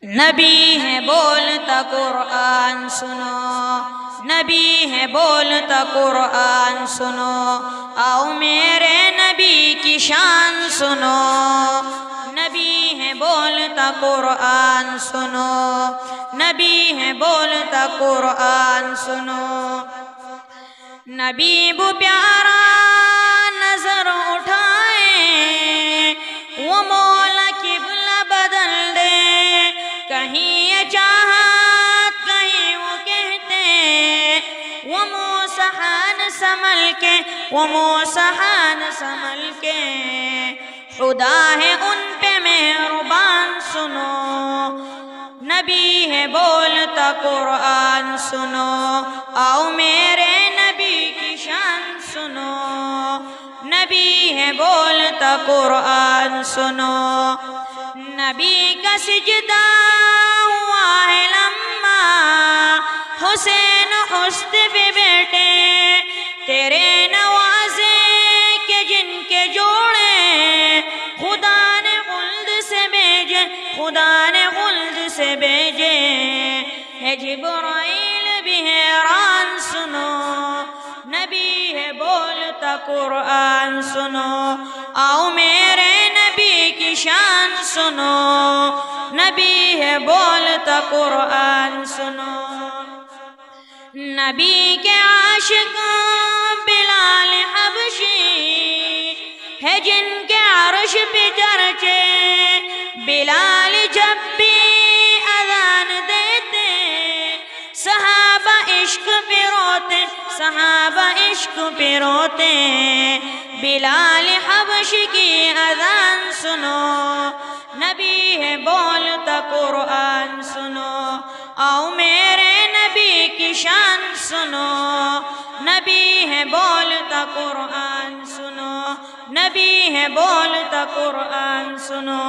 نبی ہے بولتا قرآن سنو، نبی ہے بولتا قرآن سنو، آؤ میرے نبی کی شان سنو، نبی ہے بولتا قرآن سنو، نبی ہے بولتا قرآن سنو۔ نبی وہ پیارا نظر اٹھائے، وہ مولا قبلہ بدل دے، کہیں یہ چاہت کہیں وہ کہتے، وہ موسحان سنبھل کے، وہ موسحان سنبھل کے، خدا ہے ان پہ مہربان سنو، نبی ہے بولتا قرآن سنو، آؤ میرے نبی کی شان سنو، نبی ہے بولتا قرآن سنو۔ نبی کا سجدہ ہوا ہے لمبا، حسین حسن پہ بیٹے، تیرے نوازے کے جن کے جوڑے، خدا نے خلد سے بھیجے، خدا نے خلد سے بھیجے، ہے جبرائیل بھی حیران سنو، نبی ہے بولتا قرآن سنو، آؤ میرے نبی کی شان سنو، نبی ہے بولتا قرآن سنو۔ نبی کے عاشق بلال حبشی ہے جن کے عرش پہ چرچے، بلال جب بھی اذان دیتے، صحابہ عشق پہ روتے، صحابہ عشق پہ روتے، بلال حبشی کی اذان سنو، نبی ہے بولتا قرآن سنو، آؤ میرے نبی کی شان سنو، نبی ہے بولتا قرآن سنو، نبی ہے بولتا قرآن سنو۔